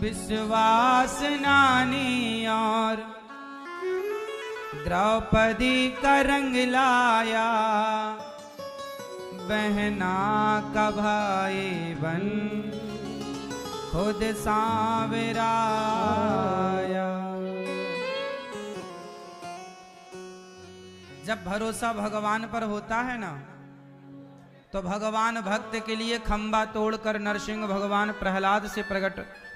विश्वास नानी और द्रौपदी का रंग लाया, बहना का भाई बन खुद सांवराया। जब भरोसा भगवान पर होता है ना, तो भगवान भक्त के लिए खंबा तोड़कर नरसिंह भगवान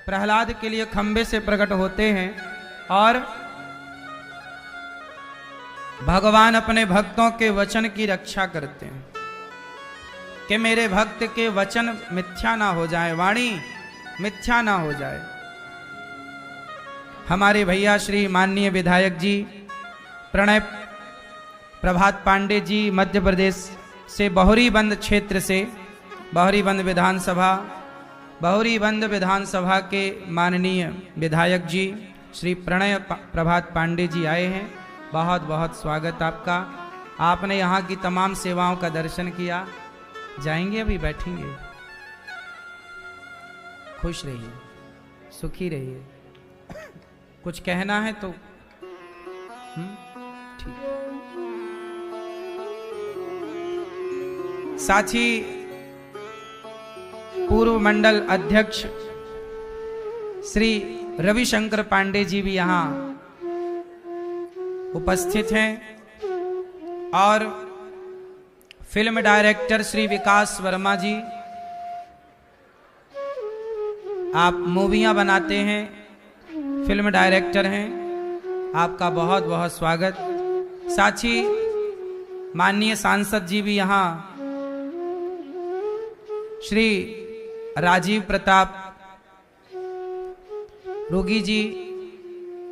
प्रहलाद के लिए खंबे से प्रकट होते हैं और भगवान अपने भक्तों के वचन की रक्षा करते हैं कि मेरे भक्त के वचन मिथ्या ना हो जाए, वाणी मिथ्या ना हो जाए। हमारे भैया श्री माननीय विधायक जी प्रणय प्रभात पांडे जी मध्य प्रदेश से बहोरीबंद क्षेत्र से बहोरीबंद विधानसभा के माननीय विधायक जी श्री प्रणय प्रभात पांडे जी आए हैं। बहुत बहुत स्वागत आपका। आपने यहाँ की तमाम सेवाओं का दर्शन किया। जाएंगे अभी बैठेंगे। खुश रहिए, सुखी रहिए। कुछ कहना है तो ठीक। साथी पूर्व मंडल अध्यक्ष श्री रविशंकर पांडे जी भी यहाँ उपस्थित हैं और फिल्म डायरेक्टर श्री विकास वर्मा जी, आप मूवियां बनाते हैं, फिल्म डायरेक्टर हैं, आपका बहुत बहुत स्वागत। साथी माननीय सांसद जी भी यहाँ श्री राजीव प्रताप रोगी जी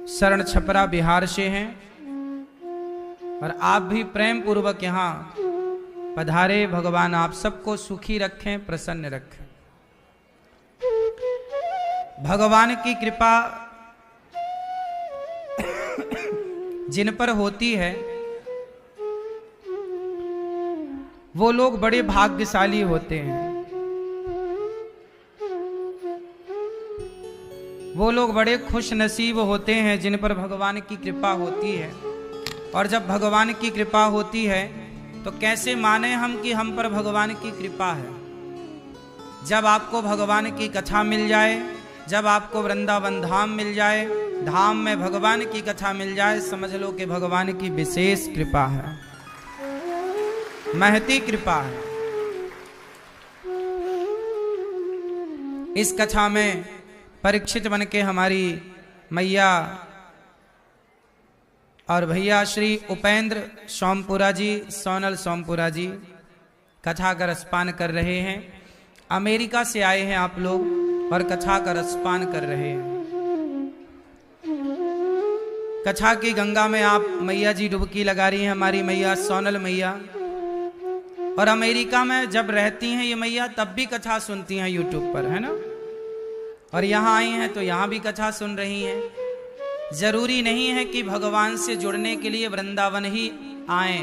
शरण छपरा बिहार से हैं और आप भी प्रेम पूर्वक यहाँ पधारे। भगवान आप सबको सुखी रखें, प्रसन्न रखें। भगवान की कृपा जिन पर होती है वो लोग बड़े भाग्यशाली होते हैं। वो लोग बड़े खुश नसीब होते हैं जिन पर भगवान की कृपा होती है। और जब भगवान की कृपा होती है तो कैसे माने हम कि हम पर भगवान की कृपा है। जब आपको भगवान की कथा मिल जाए, जब आपको वृंदावन धाम मिल जाए, धाम में भगवान की कथा मिल जाए, समझ लो कि भगवान की विशेष कृपा है, महती कृपा है। इस कथा में परीक्षित बन के हमारी मैया और भैया श्री उपेंद्र सोमपुरा जी, सोनल सोमपुरा जी कथा का रसपान कर रहे हैं। अमेरिका से आए हैं आप लोग और कथा का रसपान कर रहे हैं। कथा की गंगा में आप मैया जी डुबकी लगा रही हैं, हमारी मैया सोनल मैया। और अमेरिका में जब रहती हैं ये मैया तब भी कथा सुनती हैं यूट्यूब पर, है ना। और यहाँ आई हैं तो यहाँ भी कथा सुन रही हैं। जरूरी नहीं है कि भगवान से जुड़ने के लिए वृंदावन ही आए।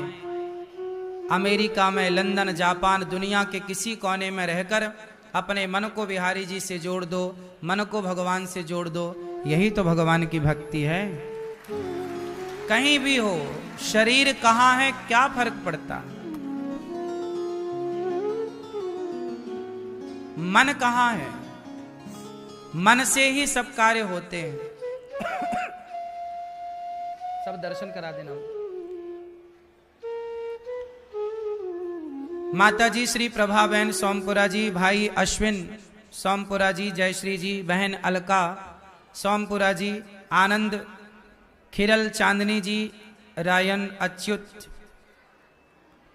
अमेरिका में, लंदन, जापान, दुनिया के किसी कोने में रहकर अपने मन को बिहारी जी से जोड़ दो, मन को भगवान से जोड़ दो। यही तो भगवान की भक्ति है। कहीं भी हो, शरीर कहाँ है क्या फर्क पड़ता, मन कहाँ है। मन से ही सब कार्य होते हैं। सब दर्शन करा देना। माता जी श्री प्रभा बहन सोमपुरा जी, भाई अश्विन सोमपुरा जी, जयश्री जी, बहन अलका सोमपुरा जी, आनंद, खिरल, चांदनी जी, रायन, अच्युत,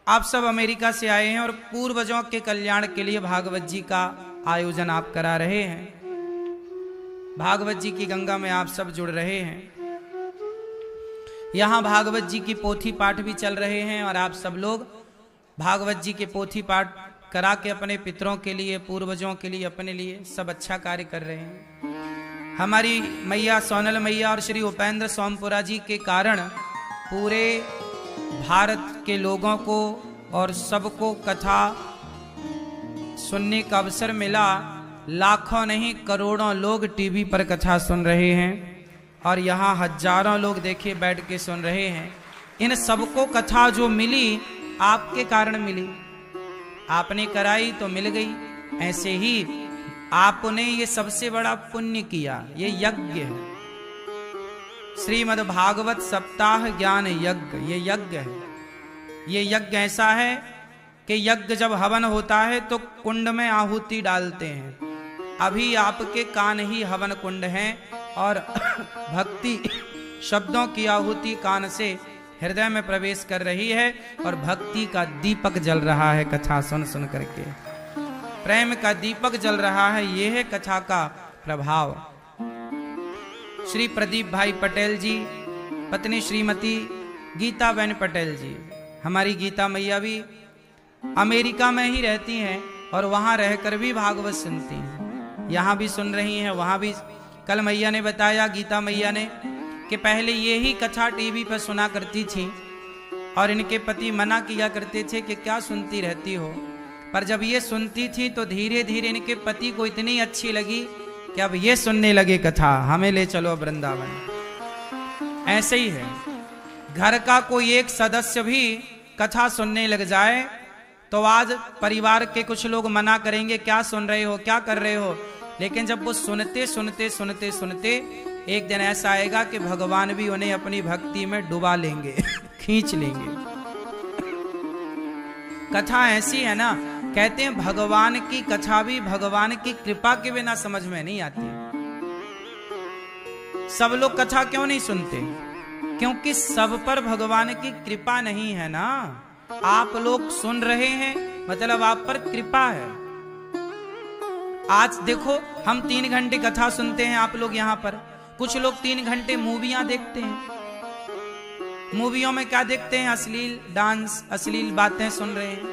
आप सब अमेरिका से आए हैं और पूर्वजों के कल्याण के लिए भागवत जी का आयोजन आप करा रहे हैं। भागवत जी की गंगा में आप सब जुड़ रहे हैं। यहाँ भागवत जी की पोथी पाठ भी चल रहे हैं और आप सब लोग भागवत जी के पोथी पाठ करा के अपने पितरों के लिए, पूर्वजों के लिए, अपने लिए सब अच्छा कार्य कर रहे हैं। हमारी मैया सोनल मैया और श्री उपेंद्र सोमपुरा जी के कारण पूरे भारत के लोगों को और सबको कथा सुनने का अवसर मिला लाखों नहीं करोड़ों लोग टीवी पर कथा सुन रहे हैं और यहाँ हजारों लोग देखिए बैठ के सुन रहे हैं। इन सबको कथा जो मिली आपके कारण मिली, आपने कराई तो मिल गई। ऐसे ही आपने ये सबसे बड़ा पुण्य किया, ये यज्ञ है। श्रीमद् भागवत सप्ताह ज्ञान यज्ञ, ये यज्ञ है। ये यज्ञ ऐसा है कि यज्ञ जब हवन होता है तो कुंड में आहुति डालते हैं। अभी आपके कान ही हवन कुंड हैं और भक्ति शब्दों की आहुति कान से हृदय में प्रवेश कर रही है और भक्ति का दीपक जल रहा है कथा सुन सुन करके। प्रेम का दीपक जल रहा है, ये है कथा का प्रभाव। श्री प्रदीप भाई पटेल जी, पत्नी श्रीमती गीता बहन पटेल जी, हमारी गीता मैया भी अमेरिका में ही रहती हैं और वहां रहकर भी भागवत सुनती हैं। यहाँ भी सुन रही हैं, वहां भी। कल मैया ने बताया, गीता मैया ने, कि पहले ये ही कथा टीवी पर सुना करती थी और इनके पति मना किया करते थे कि क्या सुनती रहती हो। पर जब ये सुनती थी तो धीरे धीरे इनके पति को इतनी अच्छी लगी कि अब ये सुनने लगे कथा, हमें ले चलो वृंदावन। ऐसे ही है, घर का कोई एक सदस्य भी कथा सुनने लग जाए तो आज परिवार के कुछ लोग मना करेंगे, क्या सुन रहे हो, क्या कर रहे हो। लेकिन जब वो सुनते सुनते सुनते सुनते एक दिन ऐसा आएगा कि भगवान भी उन्हें अपनी भक्ति में डुबा लेंगे खींच लेंगे। कथा ऐसी है ना, कहते हैं भगवान की कथा भी भगवान की कृपा के बिना समझ में नहीं आती। सब लोग कथा क्यों नहीं सुनते? क्योंकि सब पर भगवान की कृपा नहीं है ना। आप लोग सुन रहे हैं मतलब आप पर कृपा है। आज देखो, हम 3 घंटे कथा सुनते हैं, आप लोग यहाँ पर। कुछ लोग 3 घंटे मूवियां देखते हैं। मूवियों में क्या देखते हैं? अश्लील डांस, अश्लील बातें सुन रहे हैं।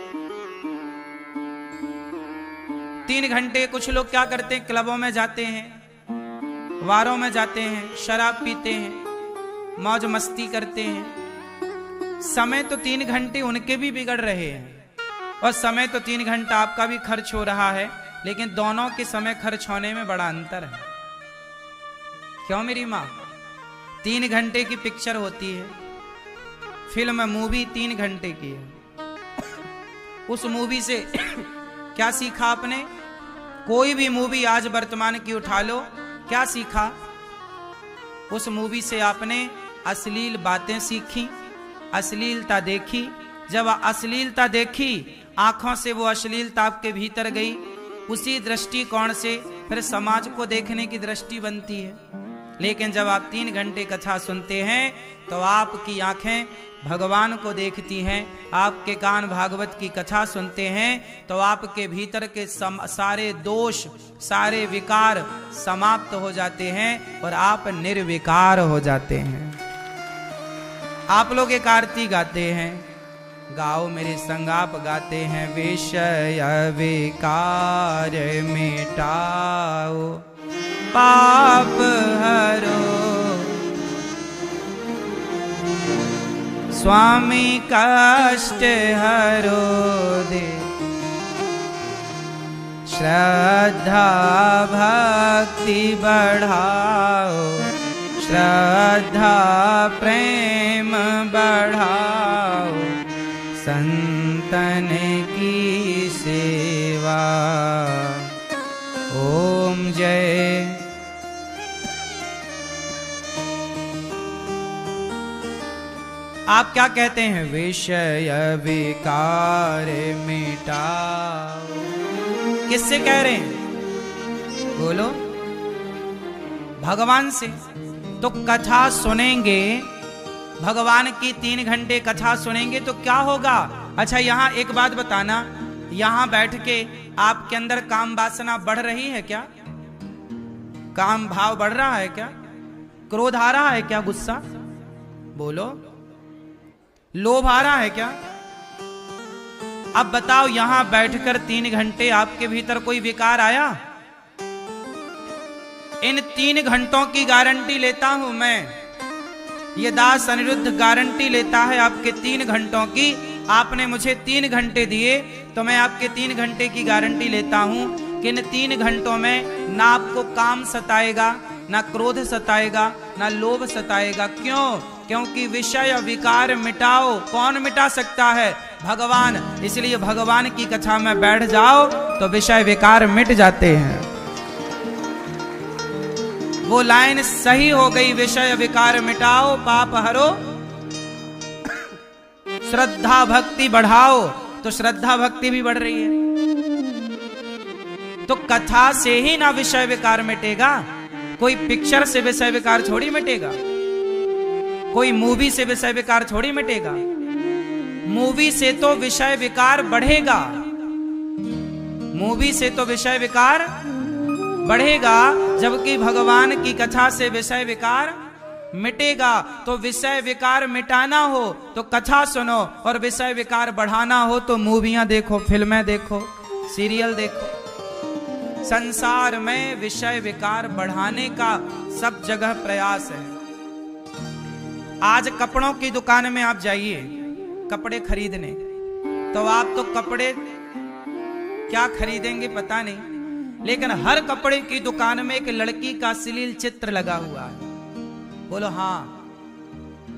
3 घंटे कुछ लोग क्या करते हैं? क्लबों में जाते हैं, बारों में जाते हैं, शराब पीते हैं, मौज मस्ती करते हैं। समय तो 3 घंटे उनके भी बिगड़ रहे हैं और समय तो 3 घंटा आपका भी खर्च हो रहा है, लेकिन दोनों के समय खर्च होने में बड़ा अंतर है। क्यों मेरी माँ? 3 घंटे की पिक्चर होती है, फिल्म मूवी 3 घंटे की है। उस मूवी से क्या सीखा आपने? कोई भी मूवी आज वर्तमान की उठा लो, क्या सीखा? उस मूवी से आपने अश्लील बातें सीखी, अश्लीलता देखी। जब अश्लीलता देखी, आंखों से वो अश्लीलता आपके भीतर गई, उसी दृष्टिकोण से फिर समाज को देखने की दृष्टि बनती है। लेकिन जब आप 3 घंटे कथा सुनते हैं तो आपकी आंखें भगवान को देखती हैं, आपके कान भागवत की कथा सुनते हैं तो आपके भीतर के सारे दोष, सारे विकार समाप्त हो जाते हैं और आप निर्विकार हो जाते हैं। आप लोग एक आरती गाते हैं, गाओ मेरे संग आप गाते हैं। विषय विकार मिटाओ, पाप हरो, स्वामी कष्ट हरो दे। श्रद्धा भक्ति बढ़ाओ, श्रद्धा प्रेम बढ़ाओ, संतन की सेवा। ओम जय। आप क्या कहते हैं? विषय विकार मिटाओ। किससे कह रहे हैं? बोलो। भगवान से। तो कथा सुनेंगे, भगवान की 3 घंटे कथा सुनेंगे तो क्या होगा? अच्छा, यहां एक बात बताना, यहां बैठ के आपके अंदर काम वासना बढ़ रही है क्या? काम भाव बढ़ रहा है क्या? क्रोध आ रहा है क्या? गुस्सा? बोलो। लोभ आ रहा है क्या? अब बताओ, यहां बैठकर 3 घंटे आपके भीतर कोई विकार आया? इन 3 घंटों की गारंटी लेता हूं मैं। ये दास अनिरुद्ध गारंटी लेता है आपके 3 घंटों की। आपने मुझे 3 घंटे दिए तो मैं आपके 3 घंटे की गारंटी लेता हूं कि इन 3 घंटों में ना आपको काम सताएगा, ना क्रोध सताएगा, ना लोभ सताएगा। क्यों? क्योंकि विषय विकार मिटाओ। कौन मिटा सकता है? भगवान। इसलिए भगवान की कथा में बैठ जाओ तो विषय विकार मिट जाते हैं। वो लाइन सही हो गई, विषय विकार मिटाओ, पाप हरो, श्रद्धा भक्ति बढ़ाओ। तो श्रद्धा भक्ति भी बढ़ रही है। तो कथा से ही ना विषय विकार मिटेगा। कोई पिक्चर से विषय विकार थोड़ी मिटेगा, कोई मूवी से विषय विकार थोड़ी मिटेगा। मूवी से तो विषय विकार बढ़ेगा, मूवी से तो विषय विकार बढ़ेगा, जबकि भगवान की कथा से विषय विकार मिटेगा। तो विषय विकार मिटाना हो तो कथा सुनो, और विषय विकार बढ़ाना हो तो मूवियां देखो, फिल्में देखो, सीरियल देखो। संसार में विषय विकार बढ़ाने का सब जगह प्रयास है। आज कपड़ों की दुकान में आप जाइए कपड़े खरीदने, तो आप तो कपड़े क्या खरीदेंगे पता नहीं, लेकिन हर कपड़े की दुकान में एक लड़की का अश्लील चित्र लगा हुआ है। बोलो हाँ।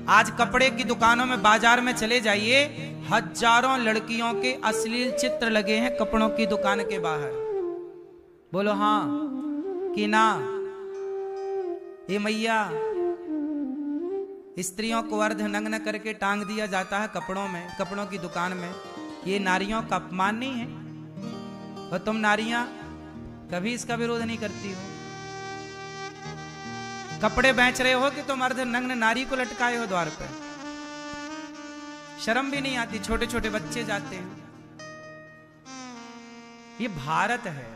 आज कपड़े की दुकानों में, बाजार में चले जाइए, हजारों लड़कियों के अश्लील चित्र लगे हैं कपड़ों की दुकान के बाहर। बोलो हाँ कि ना? ये मैया, स्त्रियों को अर्धनग्न करके टांग दिया जाता है कपड़ों में, कपड़ों की दुकान में। ये नारियों का अपमान नहीं है? और तुम नारियां कभी इसका विरोध नहीं करती हो? कपड़े बेच रहे हो कि तुम अर्धनग्न नारी को लटकाए हो द्वार पे? शर्म भी नहीं आती? छोटे छोटे बच्चे जाते हैं। ये भारत है।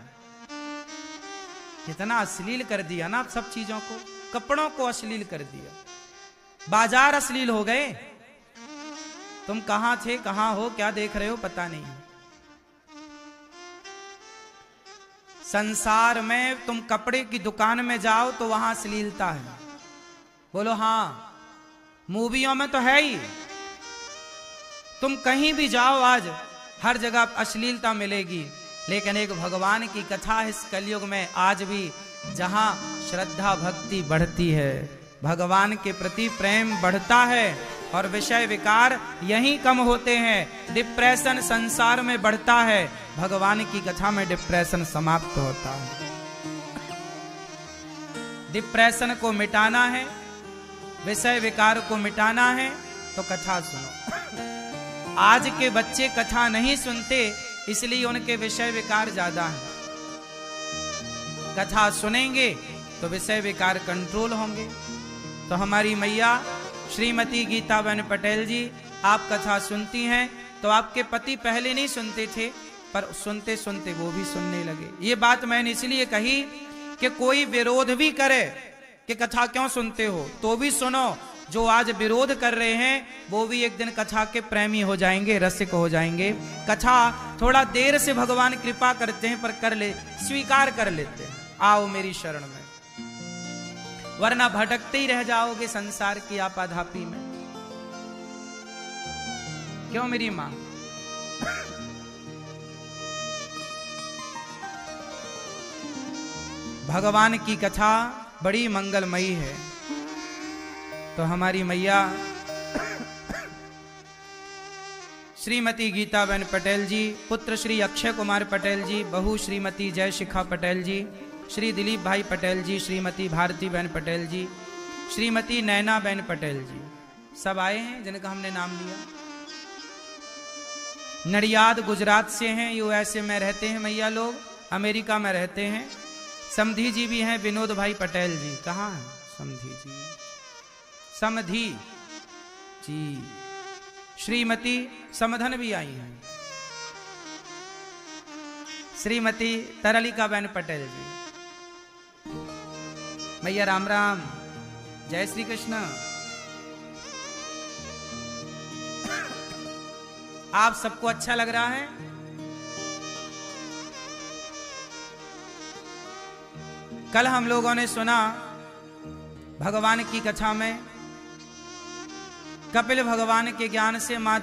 कितना अश्लील कर दिया ना सब चीजों को, कपड़ों को अश्लील कर दिया, बाजार अश्लील हो गए। तुम कहां थे, कहां हो, क्या देख रहे हो पता नहीं। संसार में तुम कपड़े की दुकान में जाओ तो वहां अश्लीलता है। बोलो हाँ। मूवियों में तो है ही, तुम कहीं भी जाओ आज हर जगह अश्लीलता मिलेगी। लेकिन एक भगवान की कथा इस कलयुग में आज भी, जहां श्रद्धा भक्ति बढ़ती है, भगवान के प्रति प्रेम बढ़ता है और विषय विकार यहीं कम होते हैं। डिप्रेशन संसार में बढ़ता है, भगवान की कथा में डिप्रेशन समाप्त होता है। डिप्रेशन को मिटाना है, विषय विकार को मिटाना है तो कथा सुनो। आज के बच्चे कथा नहीं सुनते, इसलिए उनके विषय विकार ज्यादा हैं। कथा सुनेंगे तो विषय विकार कंट्रोल होंगे। तो हमारी मैया श्रीमती गीता बहन पटेल जी, आप कथा सुनती हैं तो आपके पति पहले नहीं सुनते थे, पर सुनते सुनते वो भी सुनने लगे। ये बात मैंने इसलिए कही कि कोई विरोध भी करे कि कथा क्यों सुनते हो, तो भी सुनो। जो आज विरोध कर रहे हैं वो भी एक दिन कथा के प्रेमी हो जाएंगे, रसिक हो जाएंगे। कथा थोड़ा देर से भगवान कृपा करते हैं, पर स्वीकार कर लेते हैं। आओ मेरी शरण में, वरना भटकते ही रह जाओगे संसार की आपाधापी में। क्यों मेरी मां? भगवान की कथा बड़ी मंगलमयी है। तो हमारी मैया श्रीमती गीता बहन पटेल जी, पुत्र श्री अक्षय कुमार पटेल जी, बहू श्रीमती जय शिखा पटेल जी, श्री दिलीप भाई पटेल जी, श्रीमती भारती बहन पटेल जी, श्रीमती नैना बहन पटेल जी, सब आए हैं जिनका हमने नाम लिया। नडियाद गुजरात से हैं, यूएसए में रहते हैं मैया लोग, अमेरिका में रहते हैं। समधी जी भी हैं, विनोद भाई पटेल जी। कहाँ हैं समधी जी? समधी जी। श्रीमती समधन भी आई हैं, श्रीमती तरलिका बहन पटेल जी। मैया राम राम, जय श्री कृष्ण। आप सबको अच्छा लग रहा है? कल हम लोगों ने सुना भगवान की कथा में, कपिल भगवान के ज्ञान से मां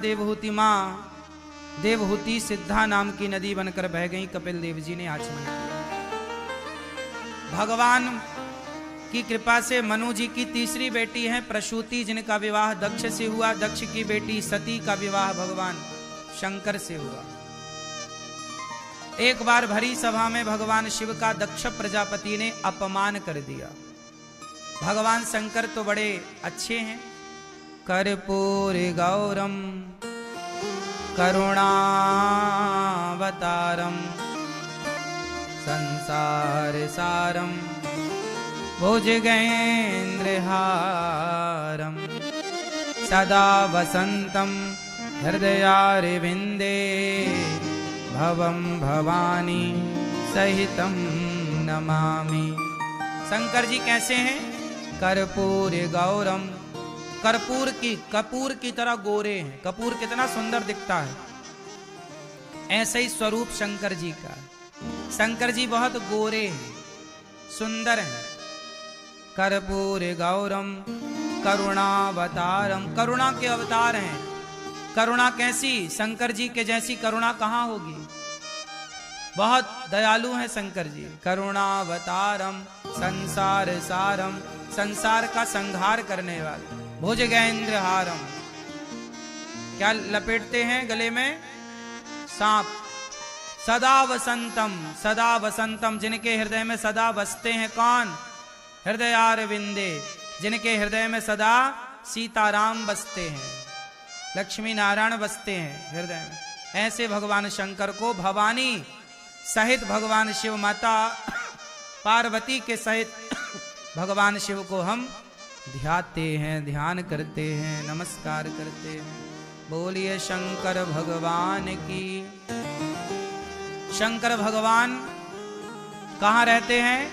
देवहूति सिद्धा नाम की नदी बनकर बह गई। कपिल देव जी ने आचमन किया। भगवान की कृपा से मनु जी की तीसरी बेटी है प्रसूति, जिनका विवाह दक्ष से हुआ। दक्ष की बेटी सती का विवाह भगवान शंकर से हुआ। एक बार भरी सभा में भगवान शिव का दक्ष प्रजापति ने अपमान कर दिया। भगवान शंकर तो बड़े अच्छे हैं। कर्पूर गौरम करुणावतारम संसार सारम भुजगेन्द्रहारम सदा वसंतम हृदयारविंदे भवम भवानी सहितम नमामि। शंकर जी कैसे हैं? कर्पूर गौरम, कपूर की तरह गोरे हैं। कपूर कितना सुंदर दिखता है, ऐसे ही स्वरूप शंकर जी का। शंकर जी बहुत गोरे हैं, सुंदर हैं। कर्पूर गौरम करुणावतारम, करुणा के अवतार हैं। करुणा कैसी? शंकर जी के जैसी करुणा कहाँ होगी? बहुत दयालु हैं शंकर जी। करुणावतारम संसार सारम, संसार का संहार करने वाले। भुजगेन्द्रहारम, क्या लपेटते हैं गले में? सांप। सदा वसंतम, सदा वसंतम, जिनके हृदय में सदा बसते हैं कौन? हृदयारविंदे, जिनके हृदय में सदा सीताराम बसते हैं, लक्ष्मी नारायण बसते हैं हृदय में। ऐसे भगवान शंकर को भवानी सहित भगवान शिव माता पार्वती के सहित भगवान शिव को हम ध्याते हैं, ध्यान करते हैं, नमस्कार करते हैं। बोलिए शंकर भगवान की। शंकर भगवान कहाँ रहते हैं?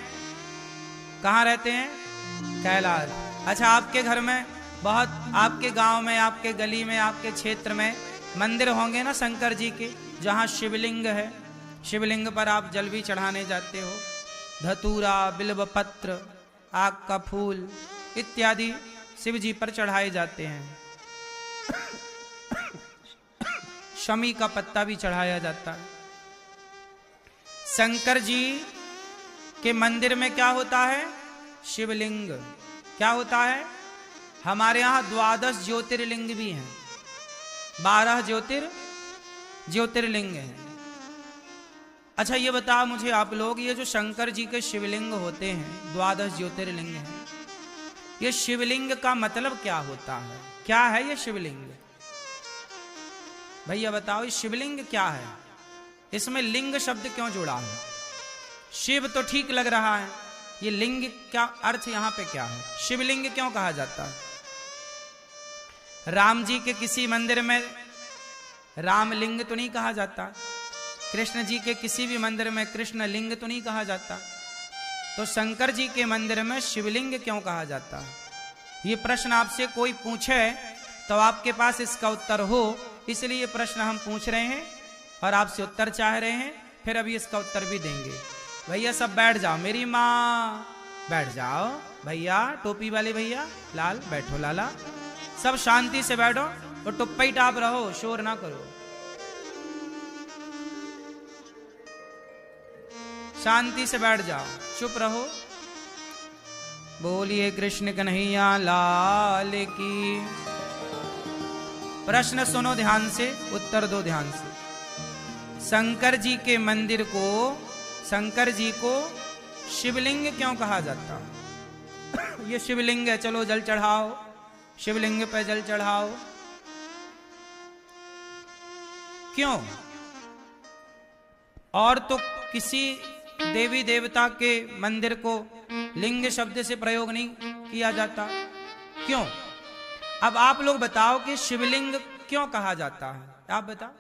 कहाँ रहते हैं? कैलाश। अच्छा, आपके घर में बहुत, आपके गांव में, आपके गली में, आपके क्षेत्र में मंदिर होंगे ना शंकर जी के, जहाँ शिवलिंग है। शिवलिंग पर आप जल भी चढ़ाने जाते हो। धतूरा, बिल्व पत्र, आग का फूल इत्यादि शिव जी पर चढ़ाए जाते हैं। शमी का पत्ता भी चढ़ाया जाता है। शंकर जी के मंदिर में क्या होता है? शिवलिंग। क्या होता है? हमारे यहाँ 12 ज्योतिर्लिंग भी हैं। 12 ज्योतिर्लिंग हैं। अच्छा, ये बताओ मुझे आप लोग, ये जो शंकर जी के शिवलिंग होते हैं, 12 ज्योतिर्लिंग हैं, ये शिवलिंग का मतलब क्या होता है? क्या है ये शिवलिंग? भैया बताओ, ये शिवलिंग क्या है? इसमें लिंग शब्द क्यों जुड़ा है? शिव तो ठीक लग रहा है, ये लिंग क्या अर्थ यहाँ पे क्या है? शिवलिंग क्यों कहा जाता है? राम जी के किसी मंदिर में रामलिंग तो नहीं कहा जाता। कृष्ण जी के किसी भी मंदिर में कृष्ण लिंग तो नहीं कहा जाता। तो शंकर जी के मंदिर में शिवलिंग क्यों कहा जाता है? ये प्रश्न आपसे कोई पूछे तो आपके पास इसका उत्तर हो, इसलिए ये प्रश्न हम पूछ रहे हैं और आपसे उत्तर चाह रहे हैं। फिर अभी इसका उत्तर भी देंगे। भैया सब बैठ जाओ, मेरी माँ बैठ जाओ। भैया टोपी वाले भैया, लाल बैठो, लाला सब शांति से बैठो और टुप्पी टाप रहो, शोर ना करो, शांति से बैठ जाओ, चुप रहो। बोलिए कृष्ण कन्हैया लाल की। प्रश्न सुनो ध्यान से, उत्तर दो ध्यान से। शंकर जी के मंदिर को, शंकर जी को शिवलिंग क्यों कहा जाता? ये शिवलिंग है, चलो जल चढ़ाओ, शिवलिंग पे जल चढ़ाओ। क्यों? और तो किसी देवी देवता के मंदिर को लिंग शब्द से प्रयोग नहीं किया जाता, क्यों? अब आप लोग बताओ कि शिवलिंग क्यों कहा जाता है? आप बताओ।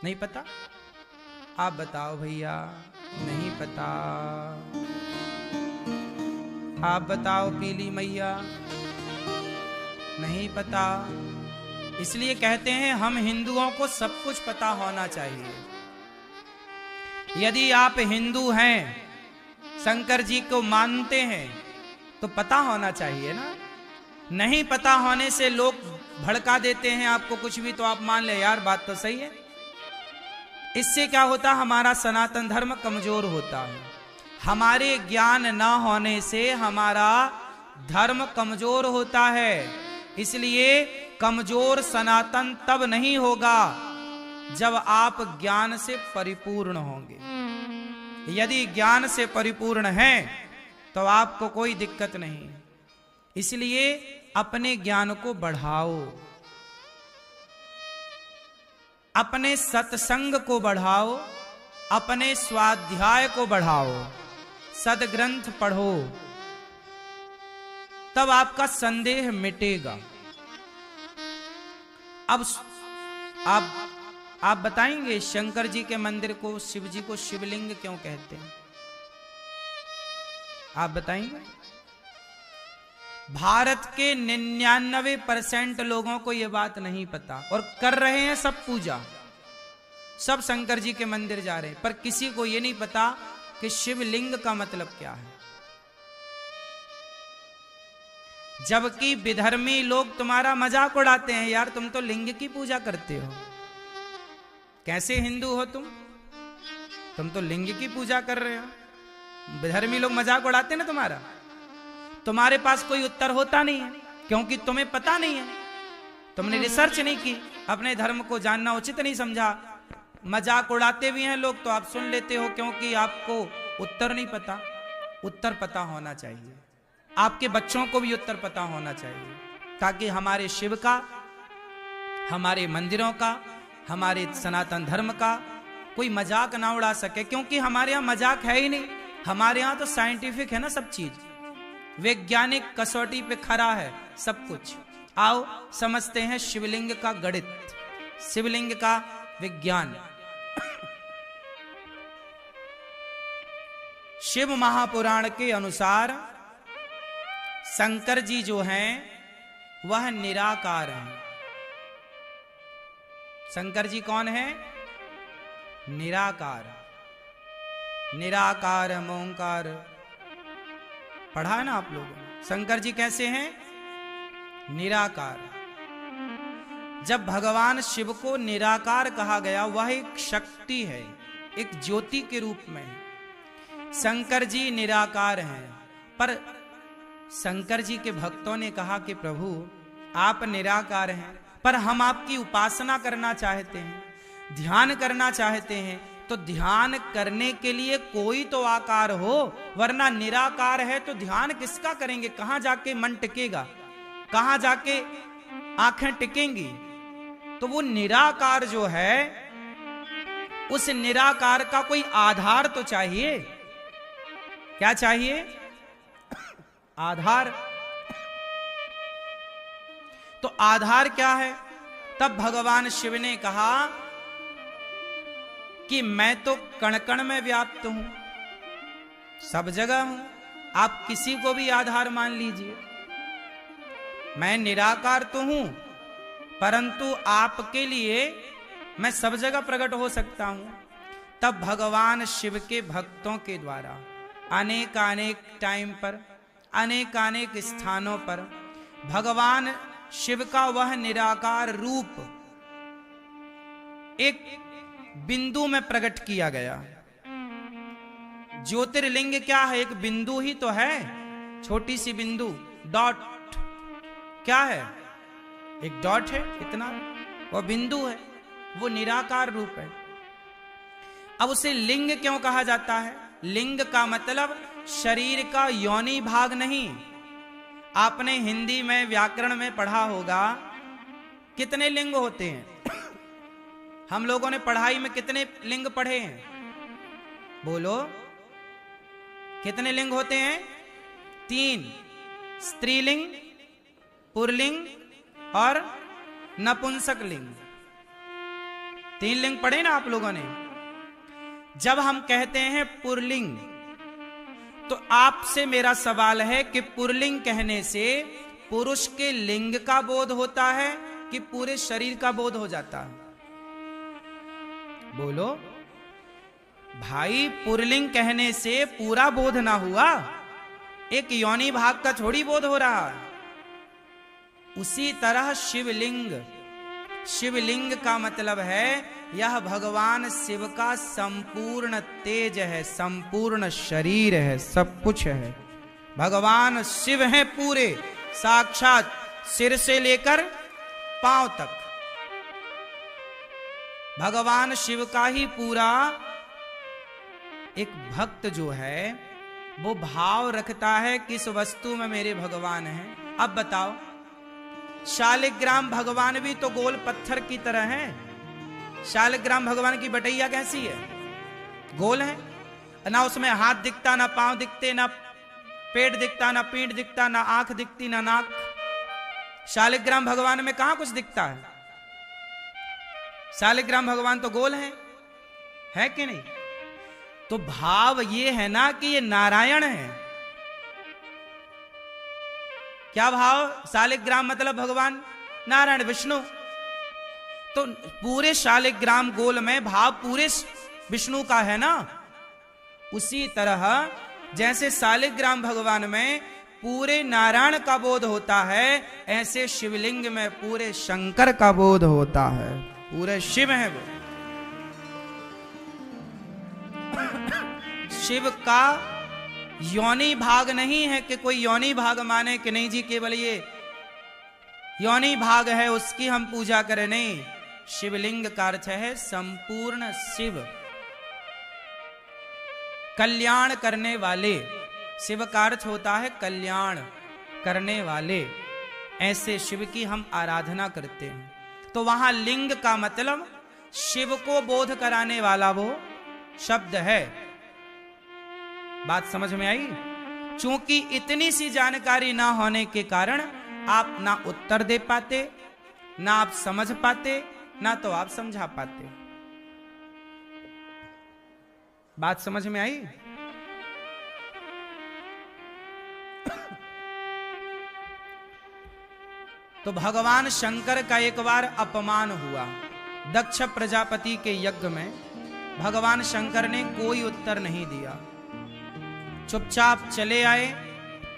नहीं पता? आप बताओ भैया। नहीं पता? आप बताओ पीली मैया। नहीं पता? इसलिए कहते हैं हम हिंदुओं को सब कुछ पता होना चाहिए। यदि आप हिंदू हैं, शंकर जी को मानते हैं, तो पता होना चाहिए ना। नहीं पता होने से लोग भड़का देते हैं आपको कुछ भी, तो आप मान ले यार बात तो सही है। इससे क्या होता? हमारा सनातन धर्म कमजोर होता है। हमारे ज्ञान न होने से हमारा धर्म कमजोर होता है। इसलिए कमजोर सनातन तब नहीं होगा जब आप ज्ञान से परिपूर्ण होंगे। यदि ज्ञान से परिपूर्ण हैं तो आपको कोई दिक्कत नहीं। इसलिए अपने ज्ञान को बढ़ाओ, अपने सत्संग को बढ़ाओ, अपने स्वाध्याय को बढ़ाओ, सदग्रंथ पढ़ो, तब आपका संदेह मिटेगा। अब आप बताएंगे शंकर जी के मंदिर को, शिव जी को शिवलिंग क्यों कहते हैं? आप बताएंगे? भारत के 99% लोगों को यह बात नहीं पता और कर रहे हैं सब पूजा, सब शंकर जी के मंदिर जा रहे हैं, पर किसी को यह नहीं पता कि शिवलिंग का मतलब क्या है। जबकि विधर्मी लोग तुम्हारा मजाक उड़ाते हैं, यार तुम तो लिंग की पूजा करते हो, कैसे हिंदू हो तुम तो लिंग की पूजा कर रहे हो। विधर्मी लोग मजाक उड़ाते हैं ना तुम्हारा। तुम्हारे पास कोई उत्तर होता नहीं है क्योंकि तुम्हें पता नहीं है, तुमने रिसर्च नहीं की, अपने धर्म को जानना उचित नहीं समझा। मजाक उड़ाते भी हैं लोग तो आप सुन लेते हो क्योंकि आपको उत्तर नहीं पता। उत्तर पता होना चाहिए, आपके बच्चों को भी उत्तर पता होना चाहिए, ताकि हमारे शिव का, हमारे मंदिरों का, हमारे सनातन धर्म का कोई मजाक ना उड़ा सके। क्योंकि हमारे यहाँ मजाक है ही नहीं, हमारे यहाँ तो साइंटिफिक है ना सब चीज, वैज्ञानिक कसौटी पे खरा है सब कुछ। आओ समझते हैं शिवलिंग का गणित, शिवलिंग का विज्ञान। शिव महापुराण के अनुसार शंकर जी जो हैं वह निराकार हैं। शंकर जी कौन है? निराकार। निराकार ओंकार पढ़ा है ना आप लोगों ने। शंकर जी कैसे हैं? निराकार। जब भगवान शिव को निराकार कहा गया, वह एक शक्ति है, एक ज्योति के रूप में है। शंकर जी निराकार हैं, पर शंकर जी के भक्तों ने कहा कि प्रभु आप निराकार हैं, पर हम आपकी उपासना करना चाहते हैं, ध्यान करना चाहते हैं, तो ध्यान करने के लिए कोई तो आकार हो, वरना निराकार है तो ध्यान किसका करेंगे? कहां जाके मन टिकेगा, कहां जाके आंखें टिकेंगी? तो वो निराकार जो है, उस निराकार का कोई आधार तो चाहिए। क्या चाहिए? आधार। तो आधार क्या है? तब भगवान शिव ने कहा कि मैं तो कण कण में व्याप्त हूं, सब जगह हूं, आप किसी को भी आधार मान लीजिए। मैं निराकार तो हूं, परंतु आपके लिए मैं सब जगह प्रकट हो सकता हूं। तब भगवान शिव के भक्तों के द्वारा अनेक टाइम पर, अनेक स्थानों पर भगवान शिव का वह निराकार रूप एक बिंदु में प्रकट किया गया। ज्योतिर्लिंग क्या है? एक बिंदु ही तो है, छोटी सी बिंदु, डॉट। क्या है? एक डॉट है, इतना वो बिंदु है, वो निराकार रूप है। अब उसे लिंग क्यों कहा जाता है? लिंग का मतलब शरीर का योनि भाग नहीं। आपने हिंदी में व्याकरण में पढ़ा होगा कितने लिंग होते हैं। हम लोगों ने पढ़ाई में कितने लिंग पढ़े हैं? बोलो, कितने लिंग होते हैं? 3, स्त्रीलिंग, पुरलिंग और नपुंसक लिंग। 3 लिंग पढ़े ना आप लोगों ने। जब हम कहते हैं पुरलिंग, तो आपसे मेरा सवाल है कि पुरलिंग कहने से पुरुष के लिंग का बोध होता है कि पूरे शरीर का बोध हो जाता है? बोलो भाई, पुरलिंग कहने से पूरा बोध ना हुआ, एक योनि भाग का थोड़ी बोध हो रहा है। उसी तरह शिवलिंग शिवलिंग का मतलब है यह भगवान शिव का संपूर्ण तेज है, संपूर्ण शरीर है, सब कुछ है। भगवान शिव हैं पूरे, साक्षात सिर से लेकर पांव तक भगवान शिव का ही पूरा। एक भक्त जो है वो भाव रखता है किस वस्तु में मेरे भगवान हैं। अब बताओ, शालिग्राम भगवान भी तो गोल पत्थर की तरह हैं। शालिग्राम भगवान की बटैया कैसी है? गोल है ना, उसमें हाथ दिखता, ना पांव दिखते, ना पेट दिखता, ना पीठ दिखता, ना आंख दिखती, ना नाक। शालिग्राम भगवान में कहां कुछ दिखता है? शालिग्राम भगवान तो गोल है कि नहीं? तो भाव ये है ना कि ये नारायण है। क्या भाव? शालिग्राम मतलब भगवान नारायण विष्णु। तो पूरे शालिग्राम गोल में भाव पूरे विष्णु का है ना। उसी तरह जैसे शालिग्राम भगवान में पूरे नारायण का बोध होता है, ऐसे शिवलिंग में पूरे शंकर का बोध होता है। पूरे शिव है वो। शिव का योनि भाग नहीं है कि कोई योनि भाग माने कि नहीं जी केवल ये योनि भाग है उसकी हम पूजा करें, नहीं। शिवलिंग का अर्थ है संपूर्ण शिव, कल्याण करने वाले। शिव का अर्थ होता है कल्याण करने वाले। ऐसे शिव की हम आराधना करते हैं। तो वहां लिंग का मतलब शिव को बोध कराने वाला वो शब्द है। बात समझ में आई? चूंकि इतनी सी जानकारी ना होने के कारण आप ना उत्तर दे पाते, ना आप समझ पाते, ना तो आप समझा पाते। बात समझ में आई? तो भगवान शंकर का एक बार अपमान हुआ। दक्ष प्रजापति के यज्ञ में भगवान शंकर ने कोई उत्तर नहीं दिया, चुपचाप चले आए।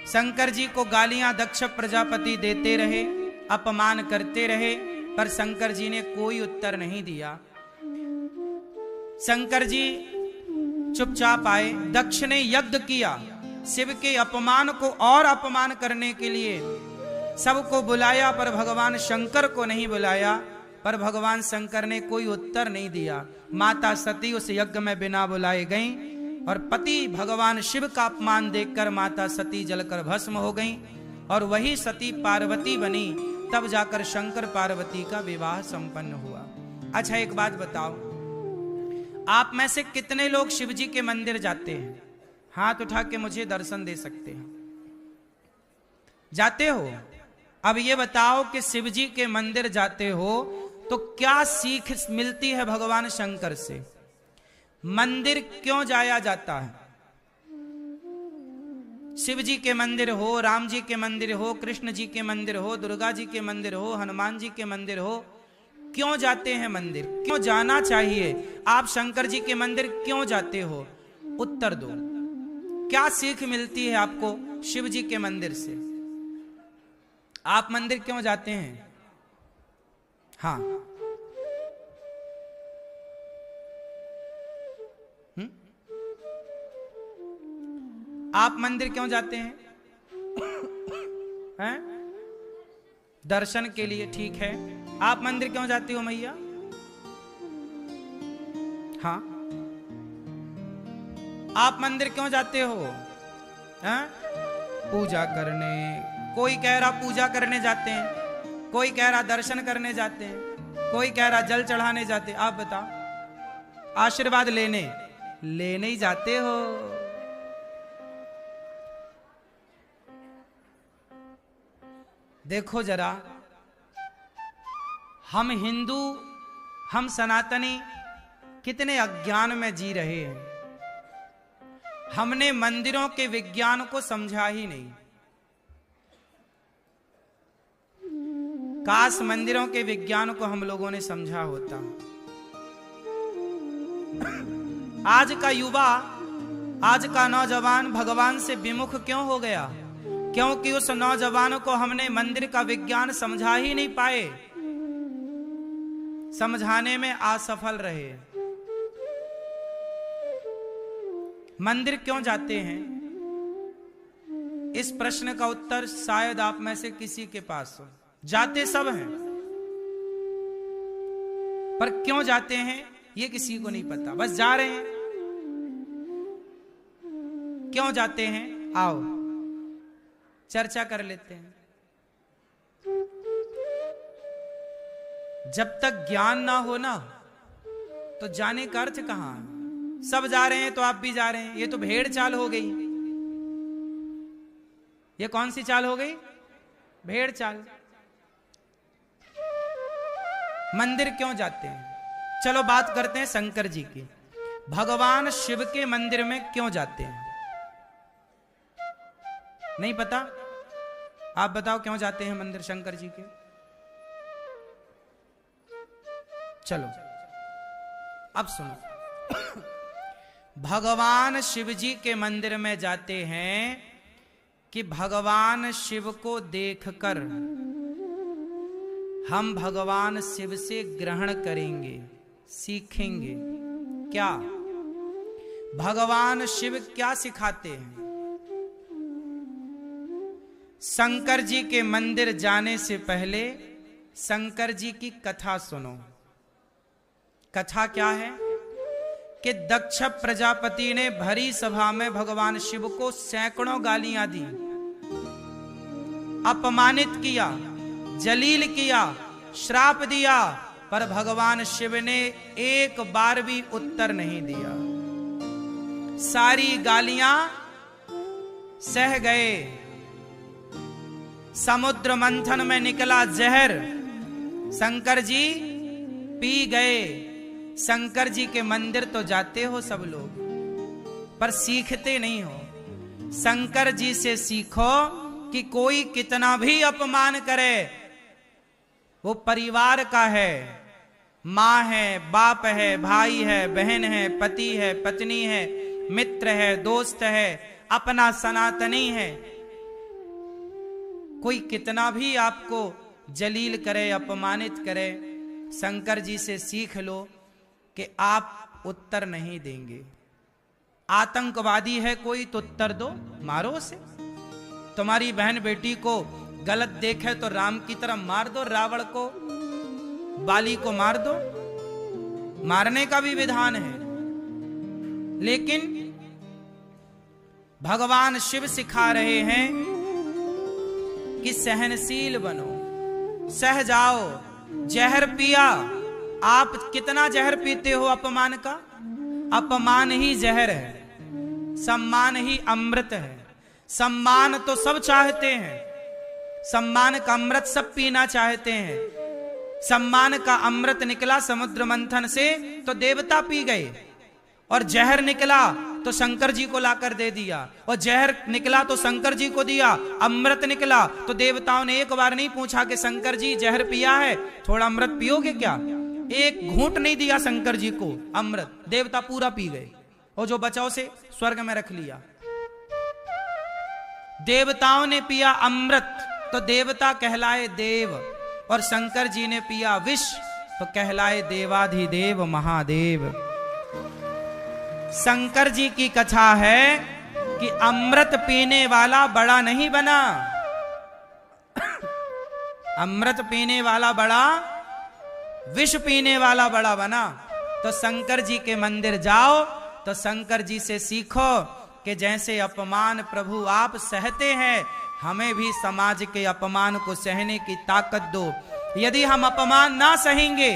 शंकर जी को गालियां दक्ष प्रजापति देते रहे, अपमान करते रहे, पर शंकर जी ने कोई उत्तर नहीं दिया। शंकर जी चुपचाप आए। दक्ष ने यज्ञ किया, शिव के अपमान को और अपमान करने के लिए सबको बुलाया, पर भगवान शंकर को नहीं बुलाया। पर भगवान शंकर ने कोई उत्तर नहीं दिया। माता सती उस यज्ञ में बिना बुलाए गईं और पति भगवान शिव का अपमान देखकर माता सती जलकर भस्म हो गईं और वही सती पार्वती बनी। तब जाकर शंकर पार्वती का विवाह संपन्न हुआ। अच्छा एक बात बताओ, आप में से कितने लोग शिव जी के मंदिर जाते हैं? हाथ उठा के मुझे दर्शन दे सकते हैं। जाते हो? अब ये बताओ कि शिव जी के मंदिर जाते हो तो क्या सीख मिलती है भगवान शंकर से? मंदिर क्यों जाया जाता है? शिव जी के मंदिर हो, राम जी के मंदिर हो, कृष्ण जी के मंदिर हो, दुर्गा जी के मंदिर हो, हनुमान जी के मंदिर हो, क्यों जाते हैं मंदिर? क्यों जाना चाहिए? आप शंकर जी के मंदिर क्यों जाते हो? उत्तर दो। क्या सीख मिलती है आपको शिव जी के मंदिर से? आप मंदिर क्यों जाते हैं? हाँ, आप मंदिर क्यों जाते हैं? हैं? दर्शन के लिए, ठीक है। आप मंदिर क्यों जाती हो मैया? हाँ, आप मंदिर क्यों जाते हो? हैं? पूजा करने। कोई कह रहा पूजा करने जाते हैं, कोई कह रहा दर्शन करने जाते हैं, कोई कह रहा जल चढ़ाने जाते हैं। आप बताओ, आशीर्वाद लेने ही जाते हो। देखो जरा, हम हिंदू, हम सनातनी कितने अज्ञान में जी रहे हैं। हमने मंदिरों के विज्ञान को समझा ही नहीं। काश मंदिरों के विज्ञान को हम लोगों ने समझा होता। आज का युवा, आज का नौजवान भगवान से विमुख क्यों हो गया? क्योंकि उस नौजवान को हमने मंदिर का विज्ञान समझा ही नहीं पाए। समझाने में असफल रहे। मंदिर क्यों जाते हैं, इस प्रश्न का उत्तर शायद आप में से किसी के पास हो। जाते सब हैं, पर क्यों जाते हैं ये किसी को नहीं पता, बस जा रहे हैं। क्यों जाते हैं, आओ चर्चा कर लेते हैं। जब तक ज्ञान ना हो ना, तो जाने का अर्थ कहां है। सब जा रहे हैं तो आप भी जा रहे हैं, ये तो भेड़ चाल हो गई। ये कौन सी चाल हो गई, भेड़ चाल। मंदिर क्यों जाते हैं, चलो बात करते हैं शंकर जी की। भगवान शिव के मंदिर में क्यों जाते हैं, नहीं पता? आप बताओ क्यों जाते हैं मंदिर शंकर जी के। चलो अब सुनो। भगवान शिव जी के मंदिर में जाते हैं कि भगवान शिव को देखकर हम भगवान शिव से ग्रहण करेंगे, सीखेंगे। क्या भगवान शिव क्या सिखाते हैं? शंकर जी के मंदिर जाने से पहले शंकर जी की कथा सुनो। कथा क्या है कि दक्ष प्रजापति ने भरी सभा में भगवान शिव को सैकड़ों गालियां दी, अपमानित किया, जलील किया, श्राप दिया, पर भगवान शिव ने एक बार भी उत्तर नहीं दिया। सारी गालियां सह गए। समुद्र मंथन में निकला जहर शंकर जी पी गए। शंकर जी के मंदिर तो जाते हो सब लोग, पर सीखते नहीं हो। शंकर जी से सीखो कि कोई कितना भी अपमान करे, वो परिवार का है। माँ है, बाप है, भाई है, बहन है, पति है, पत्नी है, मित्र है, दोस्त है, अपना सनातनी है। कोई कितना भी आपको जलील करे, अपमानित करे, शंकर जी से सीख लो कि आप उत्तर नहीं देंगे। आतंकवादी है कोई तो उत्तर दो, मारो उसे। तुम्हारी बहन बेटी को गलत देखे तो राम की तरह मार दो, रावण को, बाली को मार दो। मारने का भी विधान है। लेकिन भगवान शिव सिखा रहे हैं कि सहनशील बनो, सह जाओ। जहर पिया, आप कितना जहर पीते हो अपमान का? अपमान ही जहर है, सम्मान ही अमृत है। सम्मान तो सब चाहते हैं, सम्मान का अमृत सब पीना चाहते हैं। सम्मान का अमृत निकला समुद्र मंथन से तो देवता पी गए, और जहर निकला तो शंकर जी को लाकर दे दिया, और जहर निकला तो शंकर जी को दिया। अमृत निकला तो देवताओं ने एक बार नहीं पूछा कि शंकर जी जहर पिया है, थोड़ा अमृत पियोगे क्या? एक घूंट नहीं दिया शंकर जी को अमृत, देवता पूरा पी गए, और जो बचा उसे स्वर्ग में रख लिया। देवताओं ने पिया अमृत तो देवता कहलाए देव, और शंकर जी ने पिया विष तो कहलाए देवाधिदेव महादेव। शंकर जी की कथा है कि अमृत पीने वाला बड़ा नहीं बना, अमृत पीने वाला बड़ा, विष पीने वाला बड़ा बना। तो शंकर जी के मंदिर जाओ तो शंकर जी से सीखो कि जैसे अपमान प्रभु आप सहते हैं, हमें भी समाज के अपमान को सहने की ताकत दो। यदि हम अपमान ना सहेंगे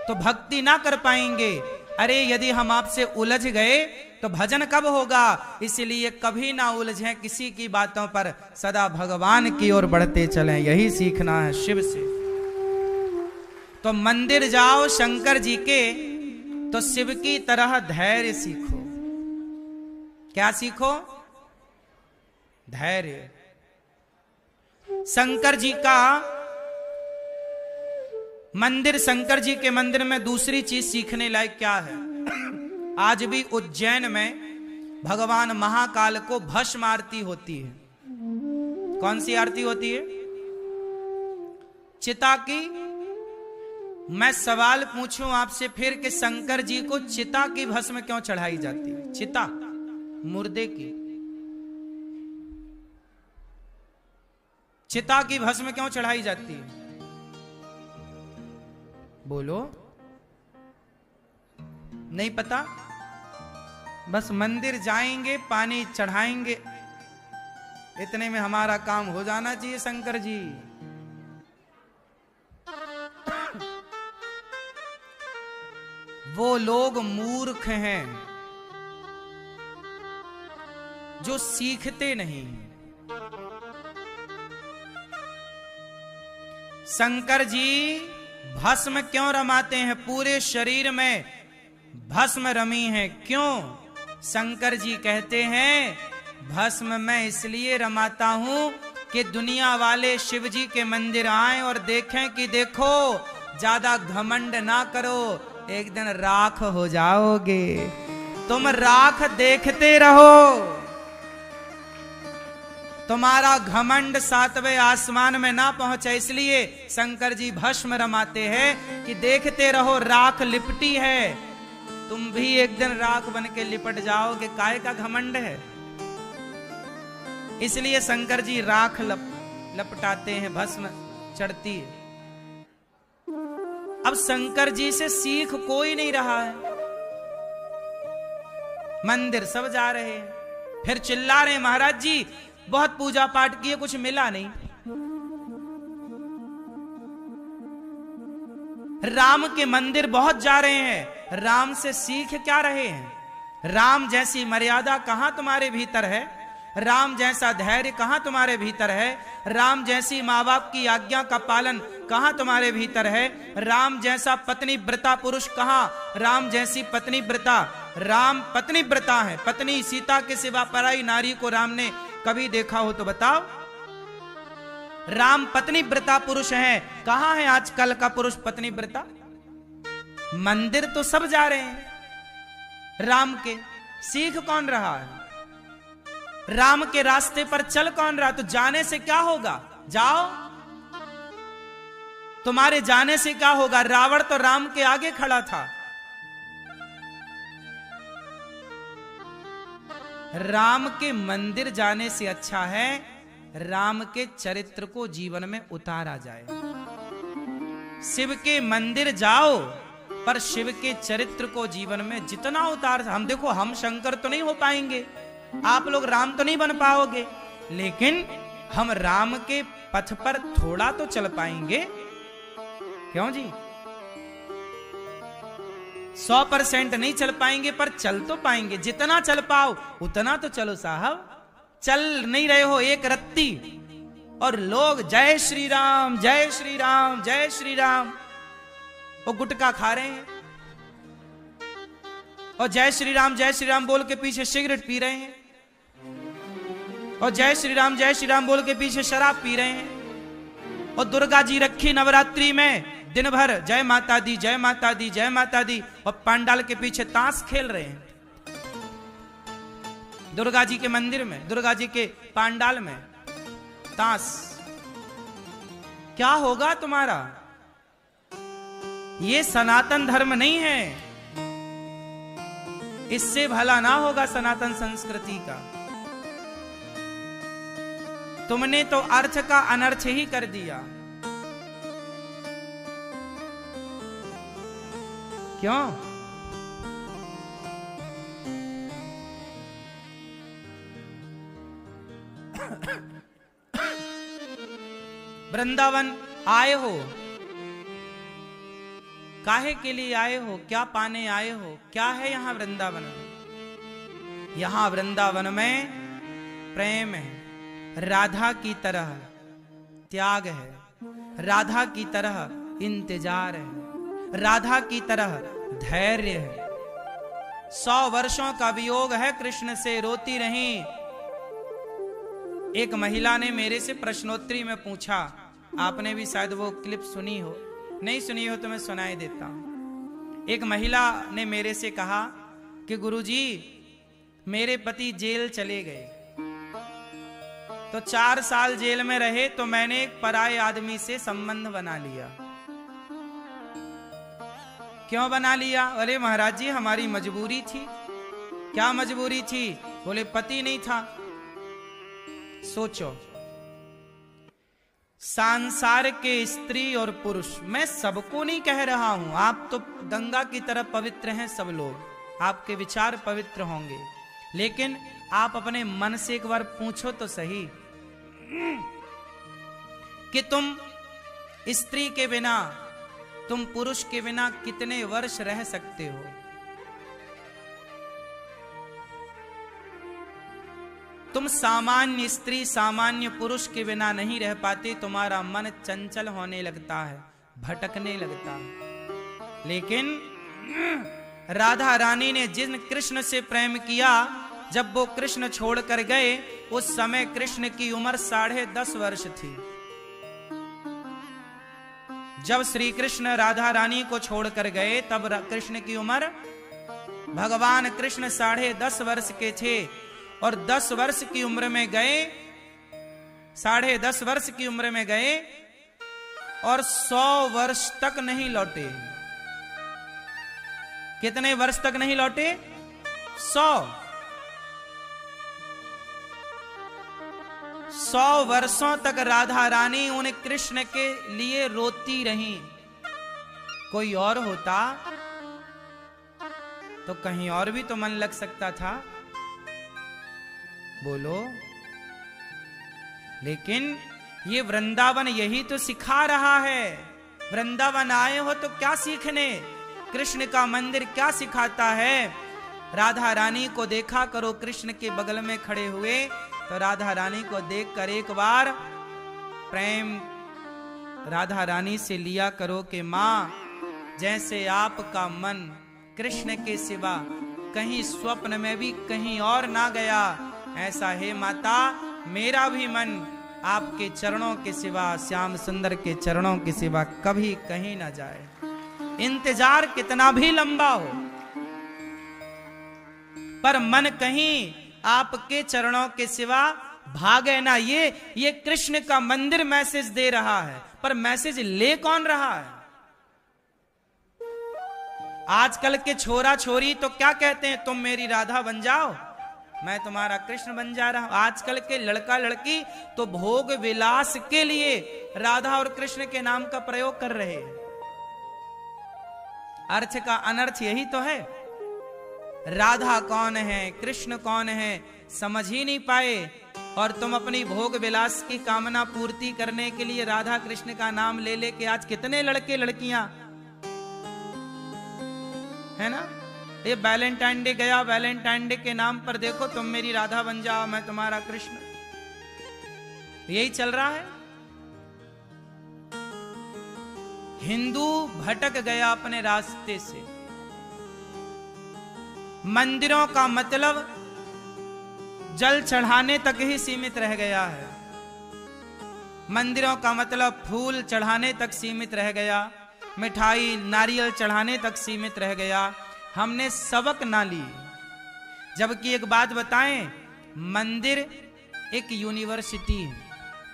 तो भक्ति ना कर पाएंगे। अरे यदि हम आपसे उलझ गए तो भजन कब होगा? इसलिए कभी ना उलझें किसी की बातों पर, सदा भगवान की ओर बढ़ते चलें। यही सीखना है शिव से। तो मंदिर जाओ शंकर जी के तो शिव की तरह धैर्य सीखो। क्या सीखो? धैर्य। शंकर जी का मंदिर, शंकर जी के मंदिर में दूसरी चीज सीखने लायक क्या है? आज भी उज्जैन में भगवान महाकाल को भस्म आरती होती है। कौन सी आरती होती है? चिता की मैं सवाल पूछूं आपसे फिर कि शंकर जी को चिता की भस्म क्यों चढ़ाई जाती है? चिता मुर्दे की, चिता की भस्म क्यों चढ़ाई जाती है? बोलो, नहीं पता? बस मंदिर जाएंगे, पानी चढ़ाएंगे, इतने में हमारा काम हो जाना चाहिए। शंकर जी वो लोग मूर्ख हैं जो सीखते नहीं। शंकर जी भस्म क्यों रमाते हैं? पूरे शरीर में भस्म रमी है, क्यों? शंकर जी कहते हैं भस्म मैं इसलिए रमाता हूं कि दुनिया वाले शिव जी के मंदिर आए और देखें कि देखो, ज्यादा घमंड ना करो, एक दिन राख हो जाओगे। तुम राख देखते रहो, तुम्हारा घमंड सातवें आसमान में ना पहुंचे। इसलिए शंकर जी भस्म रमाते हैं कि देखते रहो, राख लिपटी है, तुम भी एक दिन राख बन के लिपट जाओगे। काय का घमंड है? इसलिए शंकर जी राख लपटाते हैं, भस्म चढ़ती है। अब शंकर जी से सीख कोई नहीं रहा है। मंदिर सब जा रहे हैं, फिर चिल्ला रहे महाराज जी बहुत पूजा पाठ किए, कुछ मिला नहीं। राम के मंदिर बहुत जा रहे हैं, राम से सीख क्या रहे हैं? राम जैसी मर्यादा कहां तुम्हारे भीतर है? राम जैसा धैर्य कहां तुम्हारे भीतर है? राम जैसी माँ बाप की आज्ञा का पालन कहां तुम्हारे भीतर है? राम जैसा पत्नी व्रता पुरुष कहां? राम जैसी पत्नी व्रता, राम पत्नी व्रता है, पत्नी सीता के सिवा पराई नारी को राम ने कभी देखा हो तो बताओ? राम पत्नी व्रता पुरुष है, कहां है आजकल का पुरुष पत्नी व्रता? मंदिर तो सब जा रहे हैं, राम के सीख कौन रहा है? राम के रास्ते पर चल कौन रहा? तो जाने से क्या होगा? जाओ, तुम्हारे जाने से क्या होगा? रावण तो राम के आगे खड़ा था। राम के मंदिर जाने से अच्छा है राम के चरित्र को जीवन में उतारा जाए। शिव के मंदिर जाओ पर शिव के चरित्र को जीवन में जितना उतार, हम देखो, हम शंकर तो नहीं हो पाएंगे, आप लोग राम तो नहीं बन पाओगे, लेकिन हम राम के पथ पर थोड़ा तो चल पाएंगे। क्यों जी? 100% नहीं चल पाएंगे पर चल तो पाएंगे। जितना चल पाओ उतना तो चलो साहब। चल नहीं रहे हो एक रत्ती और लोग जय श्री राम जय श्री राम जय श्री राम, वो गुटखा खा रहे हैं और जय श्री राम बोल के पीछे सिगरेट पी रहे हैं और जय श्री राम बोल के पीछे शराब पी रहे हैं। और दुर्गा जी रखी नवरात्रि में दिन भर जय माता दी जय माता दी जय माता दी और पंडाल के पीछे ताश खेल रहे हैं। दुर्गा जी के मंदिर में, दुर्गा जी के पंडाल में ताश। क्या होगा तुम्हारा? ये सनातन धर्म नहीं है, इससे भला ना होगा सनातन संस्कृति का। तुमने तो अर्थ का अनर्थ ही कर दिया। क्यों? वृंदावन आए हो, काहे के लिए आए हो? क्या पाने आए हो? क्या है यहां वृंदावन में? यहां वृंदावन में प्रेम है, राधा की तरह त्याग है, राधा की तरह इंतजार है, राधा की तरह धैर्य है। 100 वर्षों का वियोग है कृष्ण से, रोती रही। एक महिला ने मेरे से प्रश्नोत्तरी में पूछा, आपने भी शायद वो क्लिप सुनी हो, नहीं सुनी हो तो मैं सुनाई देता हूं। एक महिला ने मेरे से कहा कि गुरुजी मेरे पति जेल चले गए, तो 4 साल जेल में रहे, तो मैंने एक पराये आदमी से संबंध बना लिया। क्यों बना लिया? बोले महाराज जी हमारी मजबूरी थी। क्या मजबूरी थी? बोले पति नहीं था। सोचो, संसार के स्त्री और पुरुष, मैं सबको नहीं कह रहा हूं, आप तो गंगा की तरह पवित्र हैं सब लोग, आपके विचार पवित्र होंगे, लेकिन आप अपने मन से एक बार पूछो तो सही कि तुम स्त्री के बिना, तुम पुरुष के बिना कितने वर्ष रह सकते हो? तुम सामान्य स्त्री सामान्य पुरुष के बिना नहीं रह पाते, तुम्हारा मन चंचल होने लगता है, भटकने लगता है। लेकिन राधा रानी ने जिन कृष्ण से प्रेम किया, जब वो कृष्ण छोड़कर गए, उस समय कृष्ण की उम्र 10.5 वर्ष थी। जब श्री कृष्ण राधा रानी को छोड़कर गए, तब कृष्ण की उम्र, भगवान कृष्ण 10.5 वर्ष के थे, और 10 वर्ष की उम्र में गए, 10.5 वर्ष की उम्र में गए और 100 वर्ष तक नहीं लौटे। कितने वर्ष तक नहीं लौटे? 100 वर्षों तक राधा रानी उन कृष्ण के लिए रोती रही। कोई और होता तो कहीं और भी तो मन लग सकता था, बोलो। लेकिन ये वृंदावन यही तो सिखा रहा है। वृंदावन आए हो तो क्या सीखने? कृष्ण का मंदिर क्या सिखाता है? राधा रानी को देखा करो कृष्ण के बगल में खड़े हुए, तो राधा रानी को देखकर एक बार प्रेम राधा रानी से लिया करो कि मां, जैसे आपका मन कृष्ण के सिवा कहीं स्वप्न में भी कहीं और ना गया, ऐसा है माता मेरा भी मन आपके चरणों के सिवा, श्याम सुंदर के चरणों के सिवा कभी कहीं ना जाए। इंतजार कितना भी लंबा हो, पर मन कहीं आपके चरणों के सिवा भागे ना। ये कृष्ण का मंदिर मैसेज दे रहा है, पर मैसेज ले कौन रहा है? आजकल के छोरा छोरी तो क्या कहते हैं, तुम मेरी राधा बन जाओ, मैं तुम्हारा कृष्ण बन जा रहा हूं। आजकल के लड़का लड़की तो भोग विलास के लिए राधा और कृष्ण के नाम का प्रयोग कर रहे हैं। अर्थ का अनर्थ यही तो है। राधा कौन है, कृष्ण कौन है, समझ ही नहीं पाए, और तुम अपनी भोग विलास की कामना पूर्ति करने के लिए राधा कृष्ण का नाम ले लेके आज कितने लड़के लड़कियां, है ना? ये वैलेंटाइन डे गया, वैलेंटाइन डे के नाम पर देखो तुम मेरी राधा बन जाओ, मैं तुम्हारा कृष्ण, यही चल रहा है। हिंदू भटक गया अपने रास्ते से। मंदिरों का मतलब जल चढ़ाने तक ही सीमित रह गया है। मंदिरों का मतलब फूल चढ़ाने तक सीमित रह गया, मिठाई नारियल चढ़ाने तक सीमित रह गया। हमने सबक ना ली। जबकि एक बात बताएं, मंदिर एक यूनिवर्सिटी है।